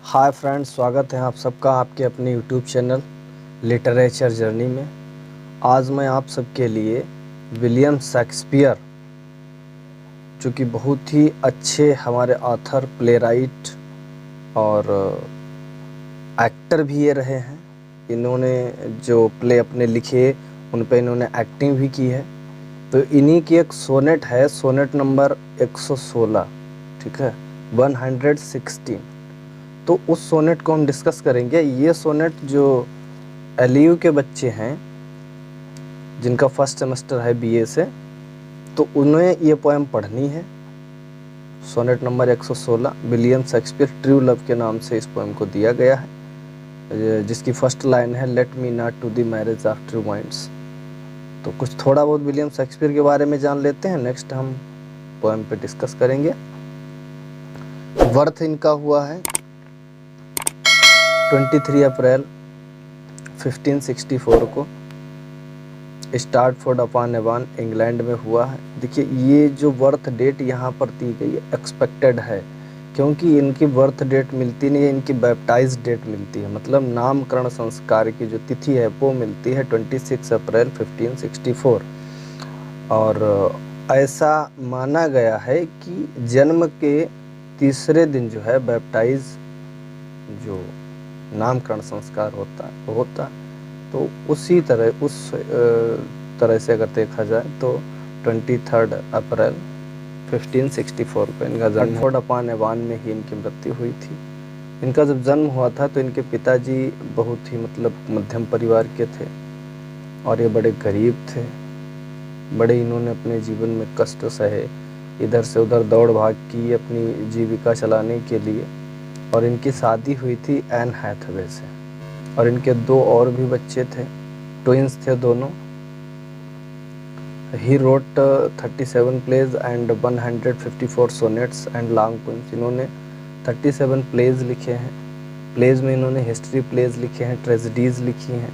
Hi friends, स्वागत है आप सबका आपके अपने यूट्यूब चैनल लिटरेचर जर्नी में। आज मैं आप सबके लिए विलियम शेक्सपियर, जो कि बहुत ही अच्छे हमारे ऑथर, प्लेराइट और एक्टर भी ये रहे हैं। इन्होंने जो प्ले अपने लिखे उन पे इन्होंने एक्टिंग भी की है। तो इन्हीं की एक सोनेट है, सोनेट नंबर 116, ठीक है, 116। तो उस सोनेट को हम डिस्कस करेंगे। ये सोनेट जो एलयू के बच्चे हैं जिनका फर्स्ट सेमेस्टर है बीए से, तो उन्हें ये पोएम पढ़नी है। Sonnet number 116 William Shakespeare true love के नाम से इस पोएम को दिया गया है, जिसकी फर्स्ट लाइन है let me not to the marriage of true minds. तो कुछ थोड़ा बहुत विलियम शेक्सपियर के बारे में जान लेते हैं, नेक्स्ट हम पोएम पे डिस्कस करेंगे। बर्थ इनका हुआ है 23 अप्रैल 1564 को स्टार्टफोर्ड अपॉन एवॉन इंग्लैंड में हुआ है। देखिए, ये जो बर्थ डेट यहाँ पर दी गई है एक्सपेक्टेड है, क्योंकि इनकी बर्थ डेट मिलती नहीं है, इनकी बैप्टाइज डेट मिलती है, मतलब नामकरण संस्कार की जो तिथि है वो मिलती है 26 अप्रैल 1564। और ऐसा माना गया है कि जन्म के तीसरे दिन जो है बैप्टाइज, जो नामकरण संस्कार होता तो उसी तरह उस तरह से अगर देखा जाए तो 23 अप्रैल 1564 को इनका जन्म फोर्ड अपॉन एवॉन में ही इनकी मृत्यु हुई थी। इनका जब जन्म हुआ था तो इनके पिताजी बहुत ही मतलब मध्यम परिवार के थे और ये बड़े गरीब थे। बड़े इन्होंने अपने जीवन में कष्ट सहे, इधर से उधर दौड़ भाग की अपनी जीविका चलाने के लिए। और इनकी शादी हुई थी एन हैथवे से, और इनके दो और भी बच्चे थे, ट्विंस थे दोनों। He wrote 37 plays and 154 sonnets and long poems. इन्होंने 37 प्लेज लिखे हैं। प्लेज में इन्होंने हिस्ट्री प्लेज लिखे हैं, ट्रेजेडीज़ लिखी हैं,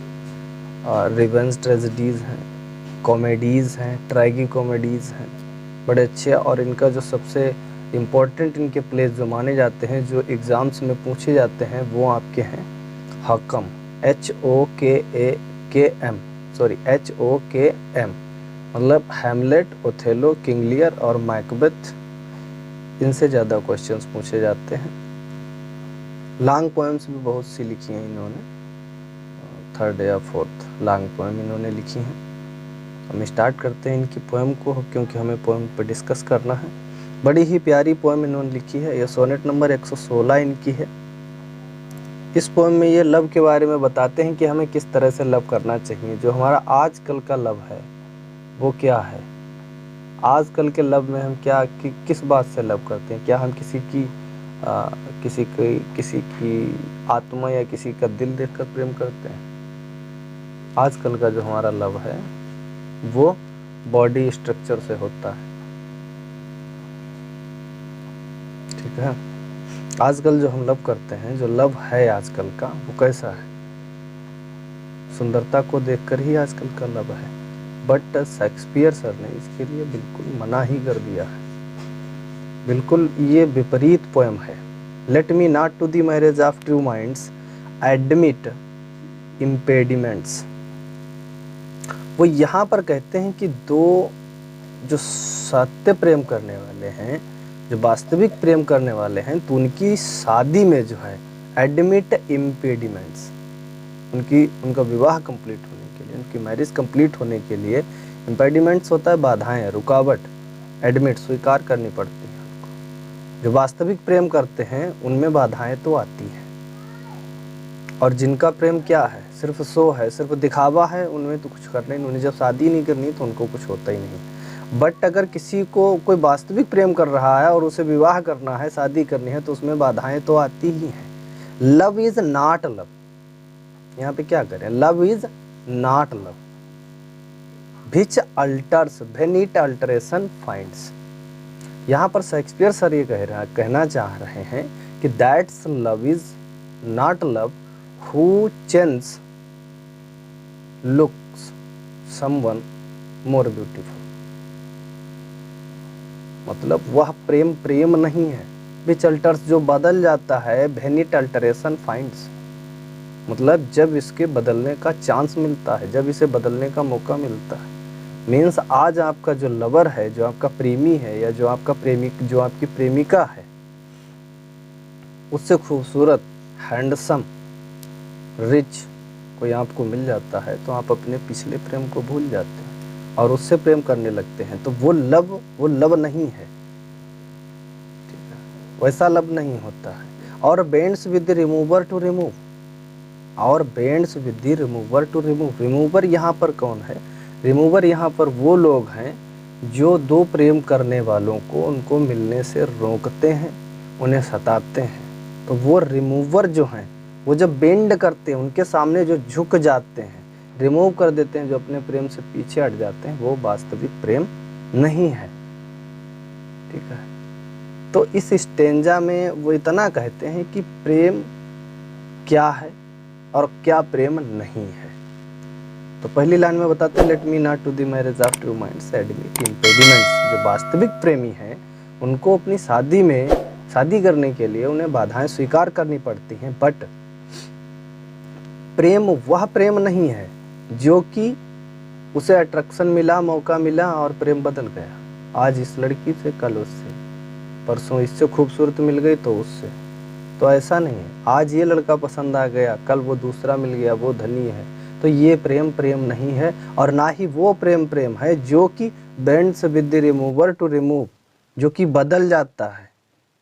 और रिवेंज ट्रेजेडीज़ हैं, कॉमेडीज़ हैं, ट्रैगी कॉमेडीज़ हैं, बड़े अच्छे। और इनका जो सबसे इम्पोर्टेंट इनके प्लेज जो माने जाते हैं, जो एग्ज़ाम्स में पूछे जाते हैं, वो आपके हैं हकम, HOKM, मतलब हैमलेट, ओथेलो, किंग लियर और मैकबेथ। इनसे ज़्यादा क्वेश्चंस पूछे जाते हैं। लॉन्ग पोएम्स भी बहुत सी लिखी हैं इन्होंने, 3rd या 4th लॉन्ग पोएम इन्होंने लिखी हैं। हम स्टार्ट करते हैं इनकी पोएम को, क्योंकि हमें पोएम पर डिस्कस करना है। बड़ी ही प्यारी पोएम इन्होंने लिखी है। यह सोनेट नंबर 116 इनकी है। इस पोएम में ये लव के बारे में बताते हैं कि हमें किस तरह से लव करना चाहिए। जो हमारा आजकल का लव है वो क्या है, आजकल के लव में हम किस बात से लव करते हैं। क्या हम किसी की आत्मा या किसी का दिल देखकर प्रेम करते हैं। आजकल का जो हमारा लव है वो बॉडी स्ट्रक्चर से होता है, ठीक है। आजकल जो हम लव करते हैं, जो लव है आजकल का, वो कैसा है, सुंदरता को देखकर ही आजकल का लव है। बट शेक्सपियर सर ने इसके लिए बिल्कुल मना ही कर दिया है। बिल्कुल ये विपरीत पोएम है। Let me not to the marriage of true minds admit impediments. वो यहाँ पर कहते हैं कि दो जो सत्य प्रेम करने वाले हैं, जो वास्तविक प्रेम करने वाले हैं, तो उनकी शादी में जो है एडमिट इम्पेडिमेंट्स, उनका विवाह कंप्लीट होने के लिए, उनकी मैरिज कंप्लीट होने के लिए इम्पेडिमेंट्स होता है बाधाएं, रुकावट। एडमिट स्वीकार करनी पड़ती है उनको। जो वास्तविक प्रेम करते हैं उनमें बाधाएं तो आती हैं, और जिनका प्रेम क्या है, सिर्फ शो है, सिर्फ दिखावा है, उनमें तो कुछ करना ही नहीं। उन्हें जब शादी नहीं करनी तो उनको कुछ होता ही नहीं। बट अगर किसी को कोई वास्तविक प्रेम कर रहा है और उसे विवाह करना है, शादी करनी है, तो उसमें बाधाएं तो आती ही हैं। लव इज नॉट लव, यहाँ पे क्या करें, love is not love which altars when it alteration finds. यहाँ पर शेक्सपियर सर ये कहना चाह रहे हैं कि that's love is not love who change looks someone more beautiful. मतलब वह प्रेम नहीं है, विच अल्टर्स, जो बदल जाता है, वेनिट अल्टरेशन फाइंड्स, मतलब जब इसके बदलने का चांस मिलता है, जब इसे बदलने का मौका मिलता है। मीन्स आज आपका जो लवर है, जो आपका प्रेमी है, या जो आपका प्रेमिक, जो आपकी प्रेमिका है, उससे खूबसूरत, हैंडसम, रिच कोई आपको मिल जाता है, तो आप अपने पिछले प्रेम को भूल जाते हैं और उससे प्रेम करने लगते हैं। तो वो लव नहीं है, ठीक है, वैसा लव नहीं होता है। और bends with the remover to remove, और bends with the remover to remove. Remover यहाँ पर कौन है? रिमूवर यहाँ पर वो लोग हैं जो दो प्रेम करने वालों को उनको मिलने से रोकते हैं, उन्हें सताते हैं। तो वो रिमूवर जो हैं, वो जब बेंड करते हैं, उनके सामने जो झुक जाते हैं, रिमूव कर देते हैं, जो अपने प्रेम से पीछे हट जाते हैं, वो वास्तविक प्रेम नहीं है, ठीक है। तो इस स्टेंजा में वो इतना कहते हैं कि प्रेम क्या है और क्या प्रेम नहीं है। तो पहली लाइन में बताते हैं, let me not to the marriage of true minds admit impediments. जो वास्तविक प्रेमी हैं, उनको अपनी शादी करने के लिए उन्हें बाधाएं स्वीकार करनी पड़ती हैं, बट प्रेम वह प्रेम नहीं है जो कि उसे अट्रैक्शन मिला, मौका मिला और प्रेम बदल गया। आज इस लड़की से, कल उससे, परसों इससे खूबसूरत मिल गई तो उससे। तो ऐसा नहीं है, आज ये लड़का पसंद आ गया, कल वो दूसरा मिल गया, वो धनी है। तो ये प्रेम नहीं है, और ना ही वो प्रेम है जो कि bends with the remover to remove, जो कि बदल जाता है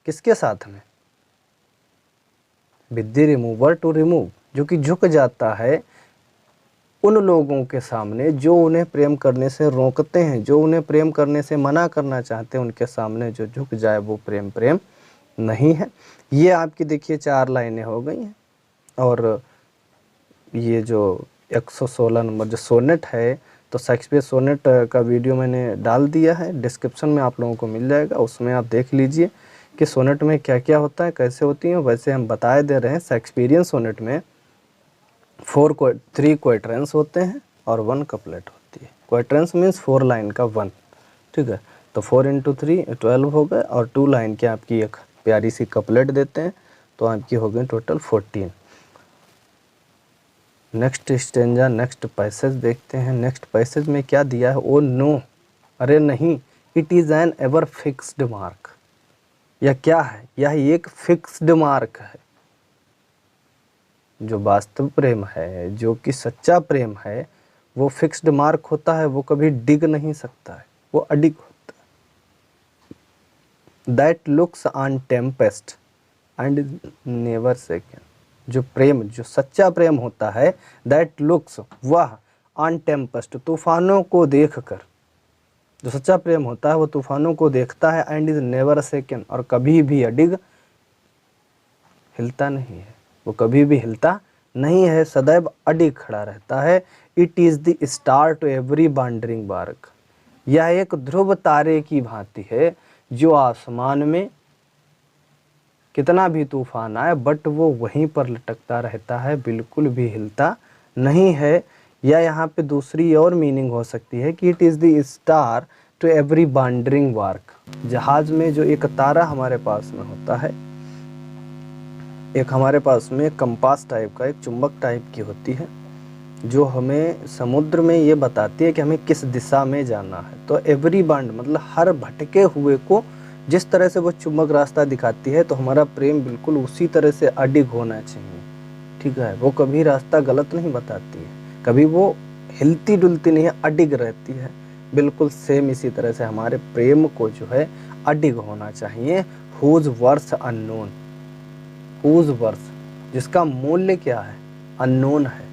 किसके साथ में? With the remover to remove, जो कि झुक जाता है उन लोगों के सामने जो उन्हें प्रेम करने से रोकते हैं, जो उन्हें प्रेम करने से मना करना चाहते हैं, उनके सामने जो झुक जाए वो प्रेम नहीं है। ये आपकी देखिए 4 लाइनें हो गई हैं। और ये जो 116 नंबर जो सोनेट है, तो शेक्सपियर सोनेट का वीडियो मैंने डाल दिया है, डिस्क्रिप्शन में आप लोगों को मिल जाएगा, उसमें आप देख लीजिए कि सोनेट में क्या क्या होता है, कैसे होती है। वैसे हम बताए दे रहे हैं, शेक्सपियरियन सोनेट में 3 क्वार्टेंस होते हैं और 1 कपलेट होती है। क्वार्टेंस मीन्स 4 लाइन का 1, ठीक है। तो 4 × 3 12 हो गए, और 2 लाइन की आपकी एक प्यारी सी कपलेट देते हैं, तो आपकी हो गई total 14। Next stanza, next passage देखते हैं। नेक्स्ट पैसेज में क्या दिया है? ओ नो, अरे नहीं, it is an ever fixed mark. यह क्या है? यह एक फिक्स्ड मार्क है। जो वास्तव प्रेम है, जो कि सच्चा प्रेम है, वो फिक्स्ड मार्क होता है, वो कभी डिग नहीं सकता है, वो अडिग होता है। That looks on Tempest and never second. जो प्रेम, जो सच्चा प्रेम होता है, दैट लुक्स, वह, ऑन टेम्पेस्ट, तूफानों को देखकर, जो सच्चा प्रेम होता है वो तूफानों को देखता है, एंड इज नेवर सेकेंड, और कभी भी अडिग, हिलता नहीं है, वो कभी भी हिलता नहीं है, सदैव अडिग खड़ा रहता है। It is the star to every wandering bark. यह एक ध्रुव तारे की भांति है, जो आसमान में कितना भी तूफान आए, बट वो वहीं पर लटकता रहता है, बिल्कुल भी हिलता नहीं है। या यहाँ पे दूसरी और मीनिंग हो सकती है कि it is the star to every wandering bark. जहाज में जो एक तारा हमारे पास में होता है, एक हमारे पास में कंपास टाइप का, एक चुंबक टाइप की होती है, जो हमें समुद्र में ये बताती है कि हमें किस दिशा में जाना है। तो एवरी बांड मतलब हर भटके हुए को जिस तरह से वो चुंबक रास्ता दिखाती है, तो हमारा प्रेम बिल्कुल उसी तरह से अडिग होना चाहिए, ठीक है। वो कभी रास्ता गलत नहीं बताती है, कभी वो हिलती डुलती नहीं है, अडिग रहती है, बिल्कुल सेम इसी तरह से हमारे प्रेम को जो है अडिग होना चाहिए। Whose worth unknown, whose worth, जिसका मूल्य क्या है? अननोन है,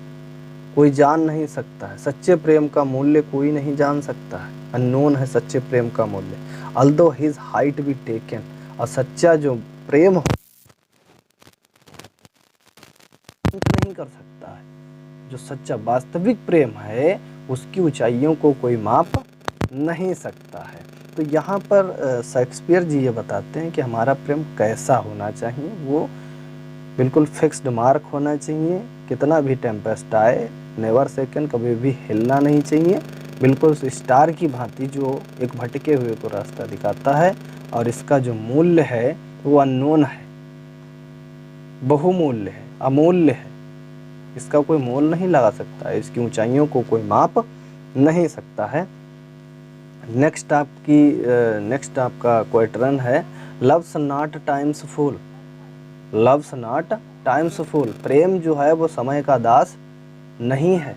कोई जान नहीं सकता है। सच्चे प्रेम का मूल्य कोई नहीं जान सकता है, अननोन है सच्चे प्रेम का मूल्य। Although his height be taken, और सच्चा जो प्रेम नहीं कर सकता है, जो सच्चा वास्तविक प्रेम है, उसकी ऊंचाइयों को कोई माप नहीं सकता है। तो यहाँ पर शेक्सपियर जी ये बताते हैं कि हमारा प्रेम कैसा होना चाहिए। वो बिल्कुल फिक्स्ड मार्क होना चाहिए, कितना भी टेम्पेस्ट आए, नेवर सेकंड, कभी भी हिलना नहीं चाहिए, बिल्कुल स्टार की भांति जो एक भटके हुए को रास्ता दिखाता है। और इसका जो मूल्य है वो अननोन है, बहुमूल्य है, अमूल्य है, इसका कोई मोल नहीं लगा सकता है, इसकी ऊंचाइयों को कोई माप नहीं सकता है। नेक्स्ट आपका क्वेश्चन है loves not times fool. Loves not times फूल, प्रेम जो है वो समय का दास नहीं है।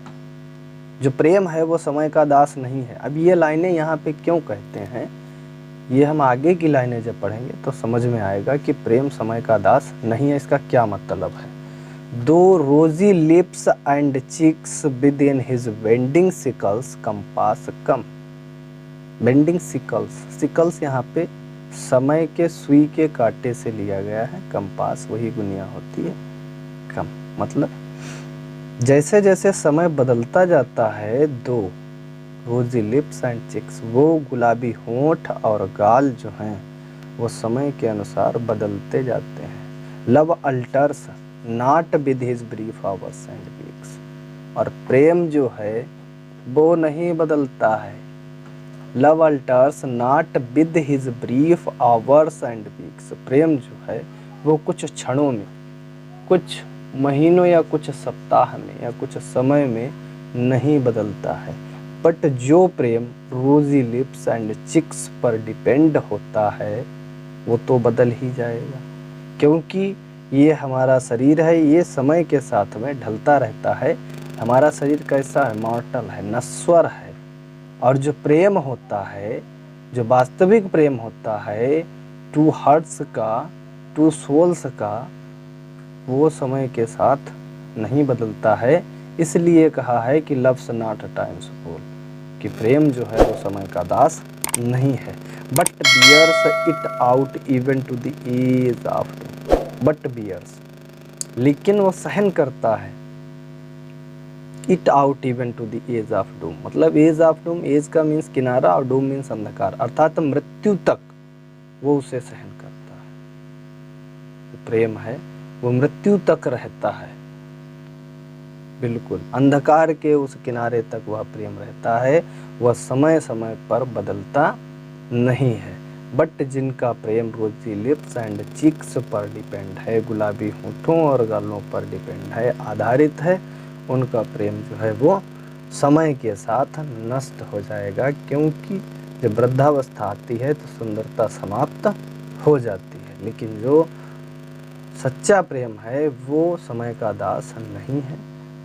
जो प्रेम है वो समय का दास नहीं है। अब ये लाइनें यहाँ पे क्यों कहते हैं, ये हम आगे की लाइनें जब पढ़ेंगे तो समझ में आएगा कि प्रेम समय का दास नहीं है, इसका क्या मतलब है। दो रोजी lips and cheeks with in his bending sicles compass come. Bending sicles, sicles यहाँ पे समय के सुई के कांटे से लिया गया है, कंपास वही गुनिया होती है कम। मतलब जैसे जैसे समय बदलता जाता है, दो रोजी लिप्स एंड चिक्स, वो गुलाबी होंठ और गाल जो हैं वो समय के अनुसार बदलते जाते हैं। Love alters not with his brief hours and weeks, और प्रेम जो है वो नहीं बदलता है। Love alters not with his brief hours and weeks, प्रेम जो है वो कुछ क्षणों में, कुछ महीनों या कुछ सप्ताह में या कुछ समय में नहीं बदलता है। बट जो प्रेम रोजी लिप्स एंड चिक्स पर डिपेंड होता है वो तो बदल ही जाएगा, क्योंकि ये हमारा शरीर है, ये समय के साथ में ढलता रहता है। हमारा शरीर कैसा है, मॉर्टल है, नश्वर है। और जो प्रेम होता है, जो वास्तविक प्रेम होता है टू हार्ट्स का, टू सोल्स का, वो समय के साथ नहीं बदलता है। इसलिए कहा है कि लव्स नॉट टाइम्स फूल, कि प्रेम जो है वो समय का दास नहीं है। But bears it out even to the edge of doom. But bears, लेकिन वो सहन करता है, it out even to the edge of doom. मतलब एज ऑफ डूम, एज का मीन्स किनारा और डूम मीन्स अंधकार, अर्थात मृत्यु तक वो उसे सहन करता है। जो प्रेम है वो मृत्यु तक रहता है, बिल्कुल अंधकार के उस किनारे तक वह प्रेम रहता है, वह समय समय पर बदलता नहीं है। बट जिनका प्रेम रोजी लिप्स एंड चिक्स पर डिपेंड है, गुलाबी होठों और गालों पर डिपेंड है, आधारित है, उनका प्रेम जो है वो समय के साथ नष्ट हो जाएगा, क्योंकि जब वृद्धावस्था आती है तो सुंदरता समाप्त हो जाती है। लेकिन जो सच्चा प्रेम है वो समय का दास नहीं है,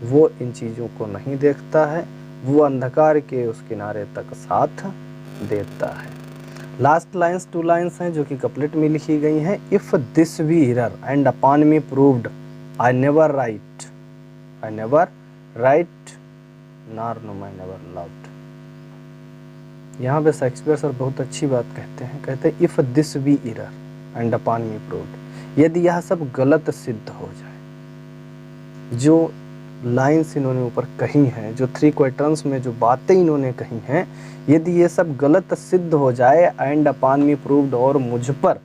वो इन चीज़ों को नहीं देखता है, वो अंधकार के उस किनारे तक साथ देता है। लास्ट लाइन्स 2 लाइन्स हैं जो कि कपलेट में लिखी गई हैं। If this be error and upon me proved I never write, I never write nor no I never loved. यहाँ पे शेक्सपियर सर बहुत अच्छी बात कहते हैं, कहते हैं if this be error and upon me proved, यदि यह सब गलत सिद्ध हो जाए, जो लाइन्स इन्होंने ऊपर कही हैं, जो 3 क्वेश्चंस में जो बातें इन्होंने कही हैं, यदि ये सब गलत सिद्ध हो जाए, एंड अपॉन मी प्रूव्ड, और मुझ पर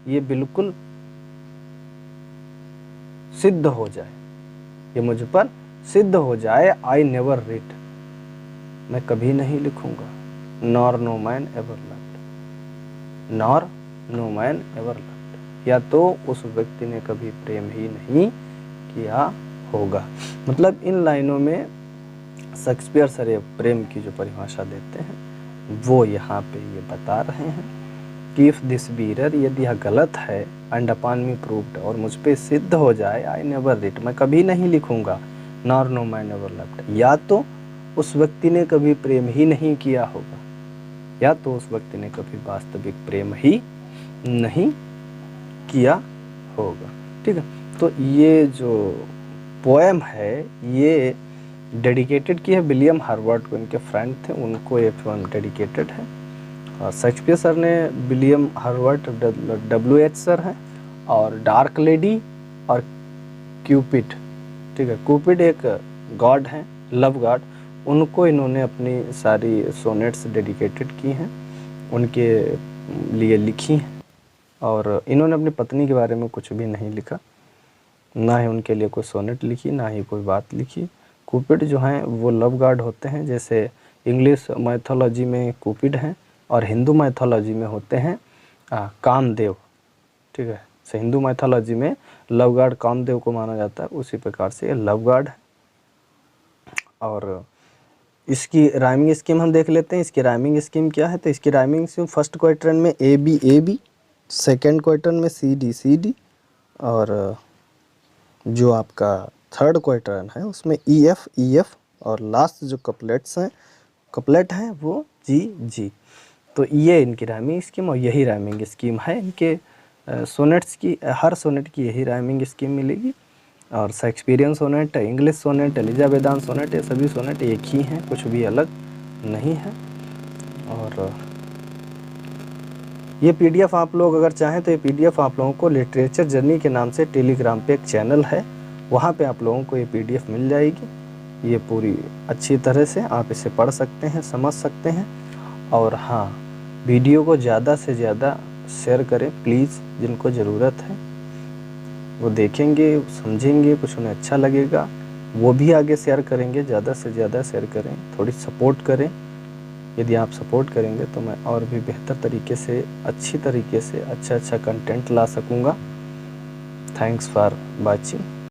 ये बिल्कुल सिद्ध हो जाए, ये मुझ पर सिद्ध हो जाए, आई नेवर रीड, मैं कभी नहीं लिखूंगा, nor no man ever loved, nor no man ever loved, या तो उस व्यक्ति ने कभी प्रेम ही नहीं किया होगा। मतलब इन लाइनों में शेक्सपियर सर ये प्रेम की जो परिभाषा देते हैं वो यहाँ पे ये बता रहे हैं कि इफ दिस बी एरर, यदि यह गलत है, एंड अपॉन मी प्रूव्ड, और मुझ पे सिद्ध हो जाए, आई नेवर रीड, मैं कभी नहीं लिखूंगा, nor no man ever loved, या तो उस व्यक्ति ने कभी प्रेम ही नहीं किया होगा, या तो उस व्यक्ति ने कभी वास्तविक प्रेम ही नहीं किया होगा। ठीक है, तो ये जो पोएम है ये डेडिकेटेड की है विलियम हार्वर्ड को, इनके फ्रेंड थे, उनको ये पोएम डेडिकेटेड है। और शेक्सपियर सर ने विलियम हार्वर्ड WH सर हैं, और डार्क लेडी और क्यूपिड, ठीक है, क्यूपिड एक गॉड हैं, लव गॉड, उनको इन्होंने अपनी सारी सोनेट्स डेडिकेटेड की हैं, उनके लिए लिखी हैं। और इन्होंने अपनी पत्नी के बारे में कुछ भी नहीं लिखा, ना ही उनके लिए कोई सोनेट लिखी, ना ही कोई बात लिखी। क्यूपिड जो हैं वो लव गॉड होते हैं, जैसे इंग्लिश मैथोलॉजी में क्यूपिड हैं और हिंदू मैथोलॉजी में होते हैं कामदेव। ठीक है। से हिंदू मैथोलॉजी में लव गॉड कामदेव को माना जाता है, उसी प्रकार से ये लव गॉड है। और इसकी राइमिंग स्कीम हम देख लेते हैं। इसकी राइमिंग स्कीम क्या है? तो इसकी राइमिंग स्कीम फर्स्ट क्वार्टरन में ए बी, सेकेंड क्वार्टरन में सी डी, और जो आपका थर्ड क्वार्टरन है उसमें ई एफ, और लास्ट जो कपलेट हैं वो जी। तो ये इनकी राइमिंग स्कीम, और यही राइमिंग स्कीम है इनके सोनेट्स की। हर सोनेट की यही राइमिंग स्कीम मिलेगी। और Shakespearean sonnet, English sonnet, Elizabethan sonnet, ये सभी सोनेट एक ही हैं, कुछ भी अलग नहीं है। और ये पीडीएफ आप लोग अगर चाहें तो ये पीडीएफ आप लोगों को लिटरेचर जर्नी के नाम से टेलीग्राम पे एक चैनल है, वहाँ पे आप लोगों को ये पीडीएफ मिल जाएगी। ये पूरी अच्छी तरह से आप इसे पढ़ सकते हैं, समझ सकते हैं। और हाँ, वीडियो को ज़्यादा से ज़्यादा शेयर करें प्लीज़। जिनको ज़रूरत है वो देखेंगे, समझेंगे, कुछ उन्हें अच्छा लगेगा, वो भी आगे शेयर करेंगे। ज़्यादा से ज़्यादा शेयर करें, थोड़ी सपोर्ट करें। यदि आप सपोर्ट करेंगे तो मैं और भी बेहतर तरीके से, अच्छी तरीके से अच्छा कंटेंट ला सकूँगा। Thanks for watching.